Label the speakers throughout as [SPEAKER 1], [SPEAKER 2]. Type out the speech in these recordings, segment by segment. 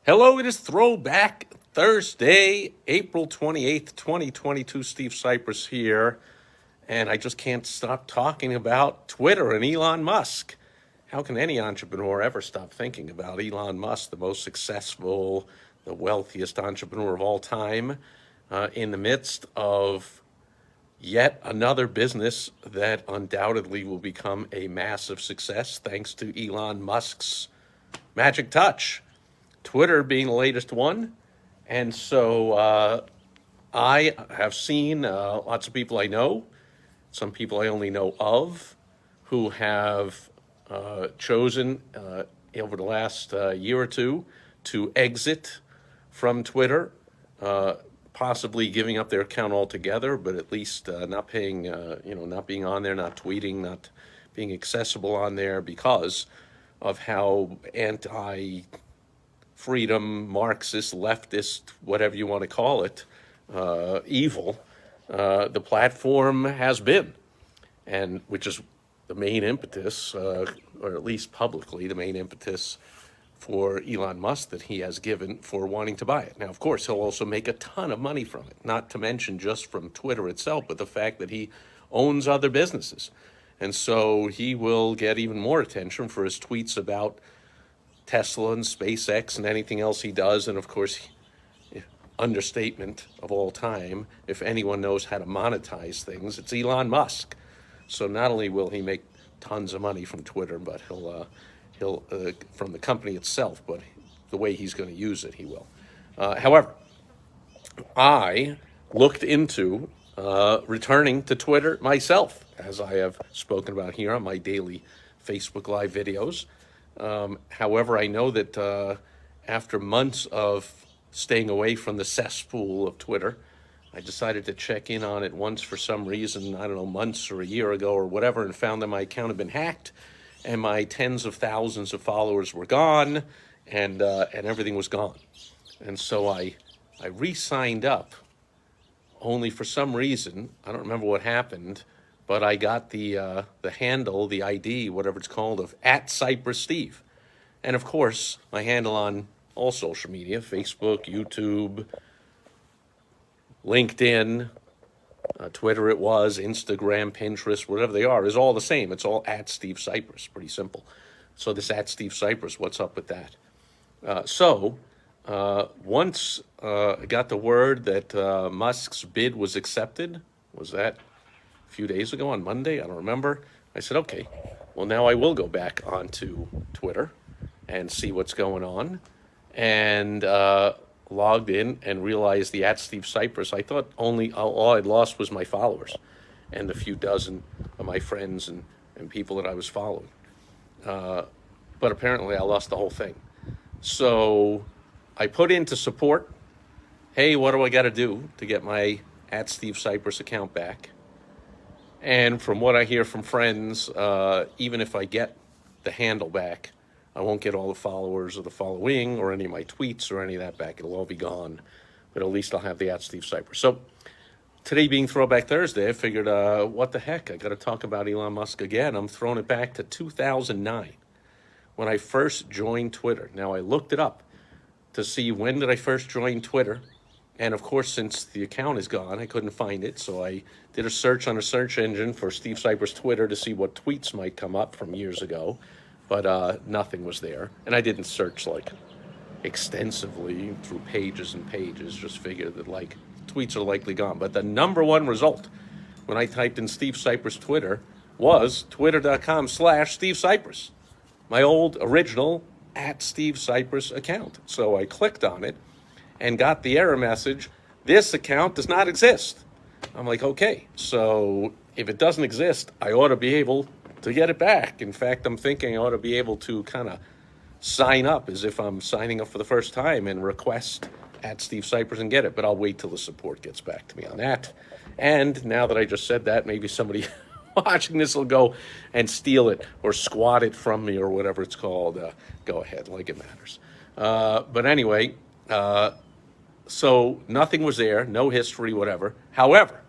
[SPEAKER 1] Hello, it is Throwback Thursday, April 28th, 2022. Steve Sipress here, and I just can't stop talking about Twitter and Elon Musk. How can any entrepreneur ever stop thinking about Elon Musk, the most successful, the wealthiest entrepreneur of all time, in the midst of yet another business that undoubtedly will become a massive success thanks to Elon Musk's magic touch? Twitter being the latest one. And so I have seen lots of people I know, some people I only know of, who have chosen over the last year or two to exit from Twitter, possibly giving up their account altogether, but at least not paying, not being on there, not tweeting, not being accessible on there because of how anti freedom, Marxist, leftist, whatever you want to call it, evil, the platform has been, and which is the main impetus, or at least publicly, the main impetus for Elon Musk that he has given for wanting to buy it. Now, of course, he'll also make a ton of money from it, not to mention just from Twitter itself, but the fact that he owns other businesses. And so he will get even more attention for his tweets about Tesla and SpaceX and anything else he does. And of course, understatement of all time, if anyone knows how to monetize things, it's Elon Musk. So not only will he make tons of money from Twitter, but he'll from the company itself, but the way he's going to use it, he will. However, I looked into returning to Twitter myself, as I have spoken about here on my daily Facebook Live videos. However, I know that after months of staying away from the cesspool of Twitter, I decided to check in on it once for some reason, I don't know, months or a year ago or whatever, and found that my account had been hacked and my tens of thousands of followers were gone, and everything was gone. And so I re-signed up, only for some reason, I don't remember what happened, but I got the handle, the ID, whatever it's called, of @CypressSteve. And of course, my handle on all social media, Facebook, YouTube, LinkedIn, Twitter it was, Instagram, Pinterest, whatever they are, is all the same. It's all @SteveCypress, pretty simple. So this @SteveCypress, what's up with that? Once I got the word that Musk's bid was accepted, was that few days ago on Monday, I don't remember. I said, okay, well, now I will go back onto Twitter and see what's going on. And logged in and realized the @SteveCypress, I thought all I'd lost was my followers and the few dozen of my friends and people that I was following. But apparently I lost the whole thing. So I put into support, hey, what do I got to do to get my @SteveCypress account back? And from what I hear from friends, even if I get the handle back, I won't get all the followers or the following or any of my tweets or any of that back. It'll all be gone. But at least I'll have the @SteveCypress. So today being Throwback Thursday, I figured, what the heck? I got to talk about Elon Musk again. I'm throwing it back to 2009 when I first joined Twitter. Now, I looked it up to see when did I first join Twitter. And of course, since the account is gone, I couldn't find it. So I did a search on a search engine for Steve Sipress Twitter to see what tweets might come up from years ago. But nothing was there. And I didn't search like extensively through pages and pages, just figured that like tweets are likely gone. But the number one result when I typed in Steve Sipress Twitter was twitter.com/Steve Sipress, my old original @SteveCypress account. So I clicked on it and got the error message, this account does not exist. I'm like, okay, so if it doesn't exist, I ought to be able to get it back. In fact, I'm thinking I ought to be able to kind of sign up as if I'm signing up for the first time and request @SteveCypress and get it, but I'll wait till the support gets back to me on that. And now that I just said that, maybe somebody watching this will go and steal it or squat it from me or whatever it's called. Go ahead, like it matters. But anyway, so nothing was there, no history, whatever. However,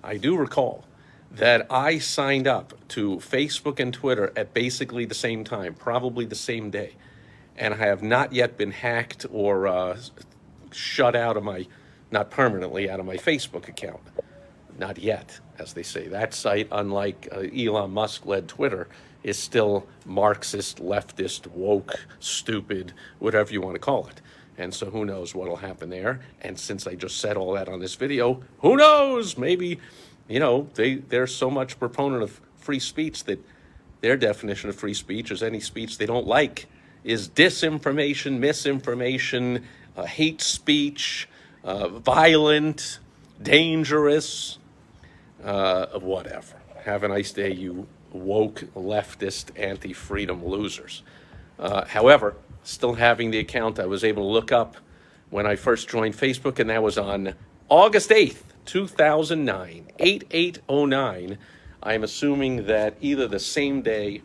[SPEAKER 1] I do recall that I signed up to Facebook and Twitter at basically the same time, probably the same day. and I have not yet been hacked or shut out of my, not permanently out of my Facebook account. Not yet, as they say. That site, unlike Elon Musk-led Twitter, is still Marxist, leftist, woke, stupid, whatever you want to call it. And so who knows what will happen there. And since I just said all that on this video, who knows? Maybe, they're so much proponent of free speech that their definition of free speech is any speech they don't like is disinformation, misinformation, hate speech, violent, dangerous, whatever. Have a nice day, you woke, leftist, anti-freedom losers. However, still having the account I was able to look up when I first joined Facebook, and that was on August 8th, 2009, 8809. I'm assuming that either the same day,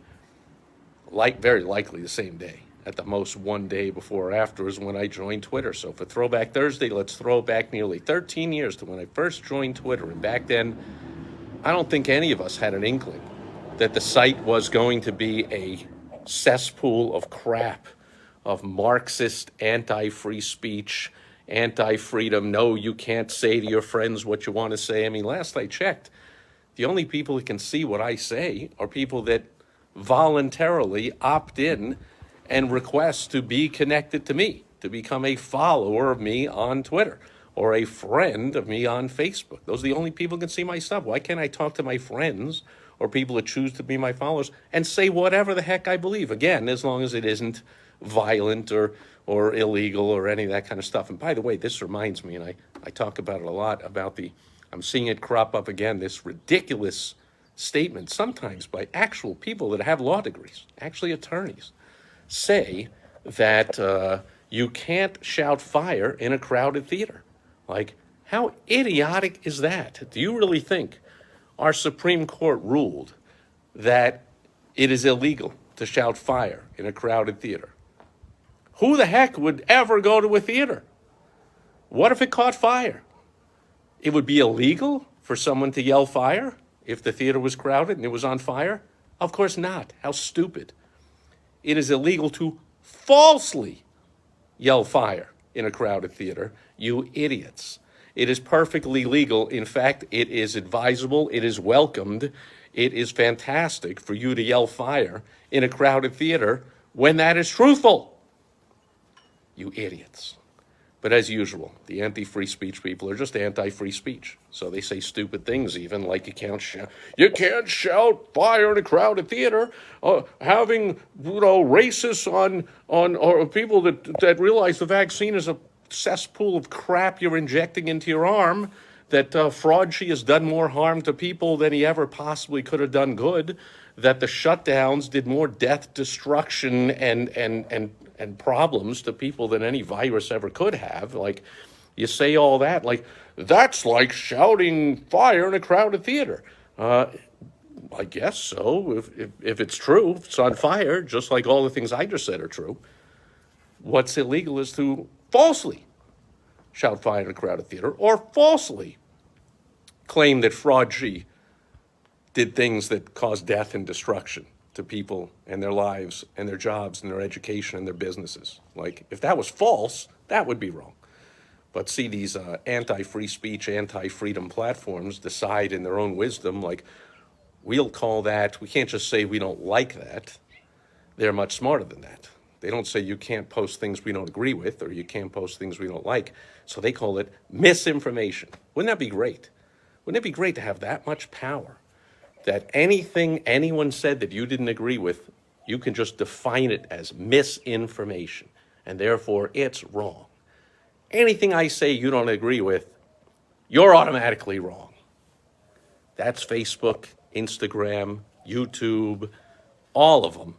[SPEAKER 1] very likely the same day, at the most one day before or after is when I joined Twitter. So for Throwback Thursday, let's throw back nearly 13 years to when I first joined Twitter. And back then, I don't think any of us had an inkling that the site was going to be a cesspool of crap, of Marxist, anti-free speech, anti-freedom. No, you can't say to your friends what you want to say. I mean, last I checked, the only people that can see what I say are people that voluntarily opt in and request to be connected to me, to become a follower of me on Twitter or a friend of me on Facebook. Those are the only people who can see my stuff. Why can't I talk to my friends or people that choose to be my followers and say whatever the heck I believe? Again, as long as it isn't violent or illegal or any of that kind of stuff. And by the way, this reminds me, and I talk about it a lot, about I'm seeing it crop up again, this ridiculous statement, sometimes by actual people that have law degrees, actually attorneys, say that you can't shout fire in a crowded theater. Like, how idiotic is that? Do you really think our Supreme Court ruled that it is illegal to shout fire in a crowded theater? Who the heck would ever go to a theater? What if it caught fire? It would be illegal for someone to yell fire if the theater was crowded and it was on fire? Of course not. How stupid. It is illegal to falsely yell fire in a crowded theater, you idiots. It is perfectly legal. In fact, it is advisable. It is welcomed. It is fantastic for you to yell fire in a crowded theater when that is truthful. You idiots. But as usual, the anti-free speech people are just anti-free speech. So they say stupid things, even like you can't shout fire in a crowded theater. Having racists on or people that realize the vaccine is a cesspool of crap you're injecting into your arm. That Fraudchi has done more harm to people than he ever possibly could have done good. That the shutdowns did more death, destruction, and problems to people than any virus ever could have. Like, you say all that, like, that's like shouting fire in a crowded theater. I guess so, if it's true, if it's on fire, just like all the things I just said are true. What's illegal is to falsely shout fire in a crowded theater or falsely claim that Fraudchi did things that caused death and destruction to people and their lives and their jobs and their education and their businesses. Like, if that was false, that would be wrong. But see, these anti-free speech, anti-freedom platforms decide in their own wisdom, like, we'll call that, we can't just say we don't like that. They're much smarter than that. They don't say you can't post things we don't agree with or you can't post things we don't like. So they call it misinformation. Wouldn't that be great? Wouldn't it be great to have that much power? That anything anyone said that you didn't agree with, you can just define it as misinformation, and therefore it's wrong. Anything I say you don't agree with, you're automatically wrong. That's Facebook, Instagram, YouTube, all of them.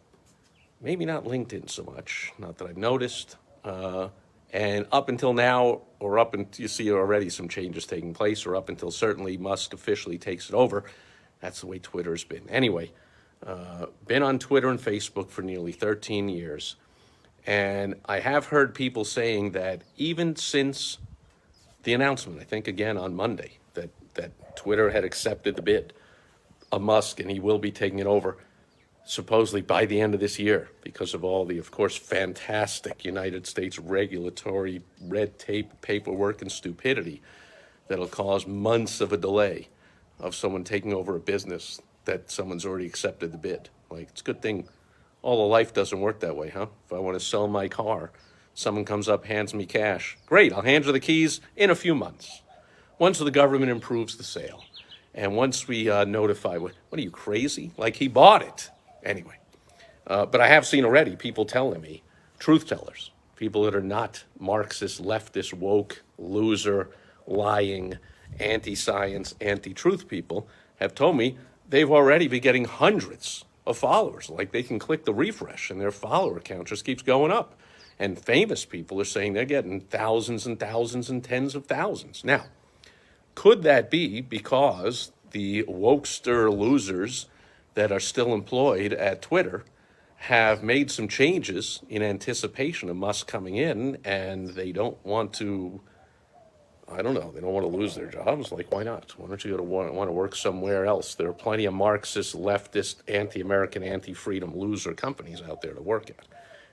[SPEAKER 1] Maybe not LinkedIn so much, not that I've noticed. And up until now, or up until you see already some changes taking place, or up until certainly Musk officially takes it over, that's the way Twitter's been. Anyway, been on Twitter and Facebook for nearly 13 years. And I have heard people saying that even since the announcement, I think again on Monday, that Twitter had accepted the bid of Musk and he will be taking it over, supposedly by the end of this year because of all the, of course, fantastic United States regulatory red tape, paperwork, and stupidity that'll cause months of a delay of someone taking over a business that someone's already accepted the bid. Like, it's a good thing all of life doesn't work that way, huh? If I want to sell my car, someone comes up, hands me cash. Great, I'll hand you the keys in a few months. Once the government improves the sale, and once we notify, what are you, crazy? Like, he bought it. Anyway, but I have seen already people telling me, truth tellers, people that are not Marxist, leftist, woke, loser, lying, anti-science, anti-truth people have told me they've already been getting hundreds of followers. Like, they can click the refresh and their follower count just keeps going up. And famous people are saying they're getting thousands and thousands and tens of thousands. Now, could that be because the wokester losers that are still employed at Twitter have made some changes in anticipation of Musk coming in, and they don't want to, I don't know, they don't want to lose their jobs? Like, why not? Why don't you want to work somewhere else? There are plenty of Marxist, leftist, anti-American, anti-freedom loser companies out there to work at.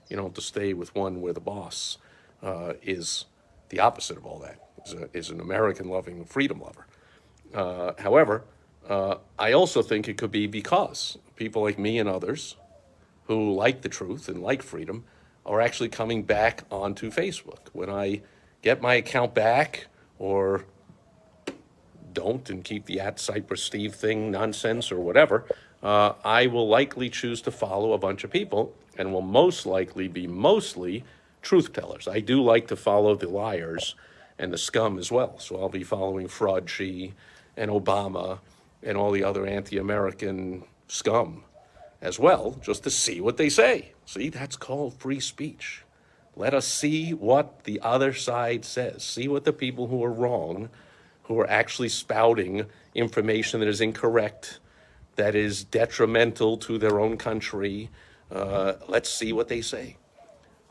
[SPEAKER 1] You don't have to stay with one where the boss is the opposite of all that, is an American-loving freedom lover. However, I also think it could be because people like me and others who like the truth and like freedom are actually coming back onto Facebook. When I get my account back or don't and keep the @Sipress Steve thing nonsense or whatever, I will likely choose to follow a bunch of people and will most likely be mostly truth tellers. I do like to follow the liars and the scum as well. So I'll be following Fraudchi and Obama and all the other anti-American scum as well, just to see what they say. See, that's called free speech. Let us see what the other side says. See what the people who are wrong, who are actually spouting information that is incorrect, that is detrimental to their own country. Let's see what they say.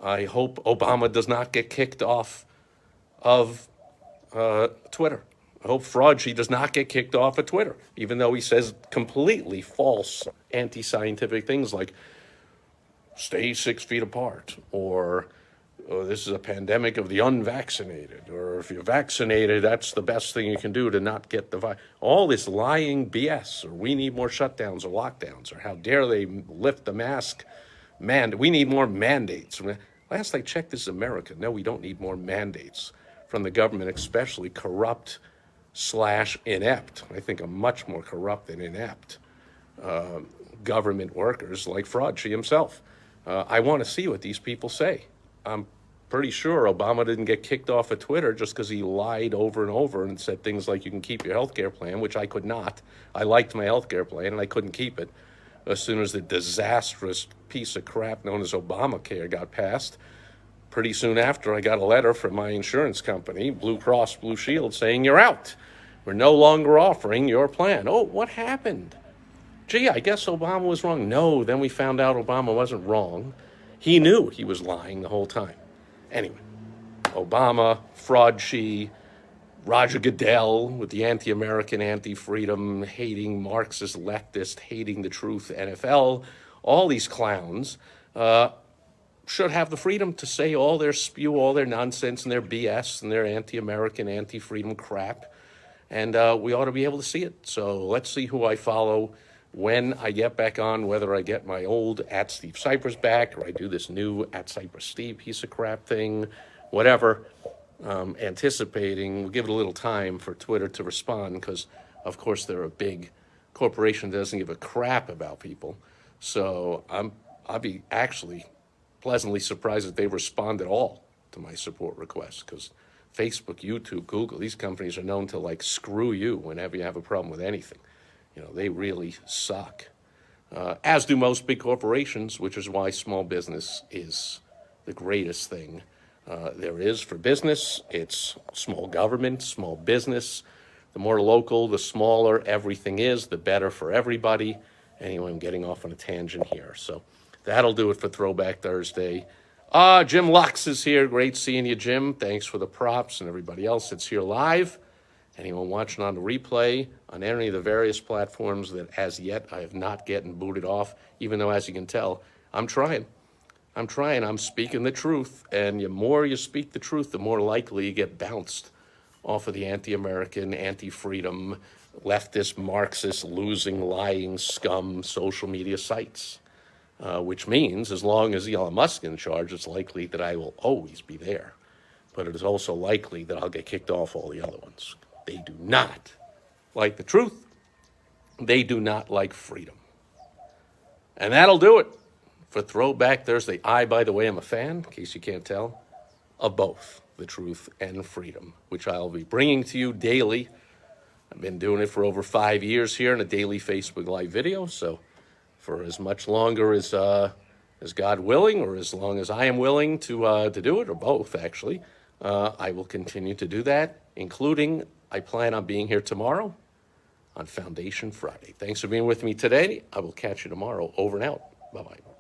[SPEAKER 1] I hope Obama does not get kicked off of Twitter. I hope Fraudchi does not get kicked off of Twitter, even though he says completely false anti-scientific things like stay 6 feet apart, or this is a pandemic of the unvaccinated, or if you're vaccinated, that's the best thing you can do to not get the virus. All this lying BS, or we need more shutdowns or lockdowns, or how dare they lift the mask we need more mandates. Last I checked, this is America. No, we don't need more mandates from the government, especially corrupt / inept. I think a much more corrupt and inept government workers like Fraudchi himself. I want to see what these people say. I'm pretty sure Obama didn't get kicked off of Twitter just because he lied over and over and said things like you can keep your health care plan, which I could not. I liked my health care plan and I couldn't keep it. As soon as the disastrous piece of crap known as Obamacare got passed, pretty soon after I got a letter from my insurance company, Blue Cross Blue Shield, saying you're out. We're no longer offering your plan. Oh, what happened? Gee, I guess Obama was wrong. No, then we found out Obama wasn't wrong. He knew he was lying the whole time. Anyway, Obama, Fraudchi, Roger Goodell with the anti-American, anti-freedom, hating Marxist, leftist, hating the truth, NFL, all these clowns should have the freedom to say spew all their nonsense and their BS and their anti-American, anti-freedom crap. And we ought to be able to see it. So let's see who I follow when I get back on, whether I get my old @SteveCypress back or I do this new @CypressSteve piece of crap thing, whatever. Anticipating, we'll give it a little time for Twitter to respond because, of course, they're a big corporation that doesn't give a crap about people. So I'll be actually pleasantly surprised that they respond at all to my support requests because Facebook, YouTube, Google, these companies are known to like screw you whenever you have a problem with anything. You know, they really suck. As do most big corporations, which is why small business is the greatest thing there is for business. It's small government, small business. The more local, the smaller everything is, the better for everybody. Anyway, I'm getting off on a tangent here. So that'll do it for Throwback Thursday. Jim Lux is here. Great seeing you, Jim. Thanks for the props and everybody else that's here live. Anyone watching on the replay on any of the various platforms that as yet I have not gotten booted off, even though, as you can tell, I'm trying. I'm speaking the truth. And the more you speak the truth, the more likely you get bounced off of the anti-American, anti-freedom, leftist, Marxist, losing, lying, scum social media sites. Which means as long as Elon Musk is in charge, it's likely that I will always be there. But it is also likely that I'll get kicked off all the other ones. They do not like the truth. They do not like freedom. And that'll do it for Throwback Thursday. By the way, am a fan, in case you can't tell, of both the truth and freedom, which I'll be bringing to you daily. I've been doing it for over 5 years here in a daily Facebook Live video, so for as much longer as God willing, or as long as I am willing to do it, or both actually, I will continue to do that, including I plan on being here tomorrow on Foundation Friday. Thanks for being with me today. I will catch you tomorrow. Over and out. Bye-bye.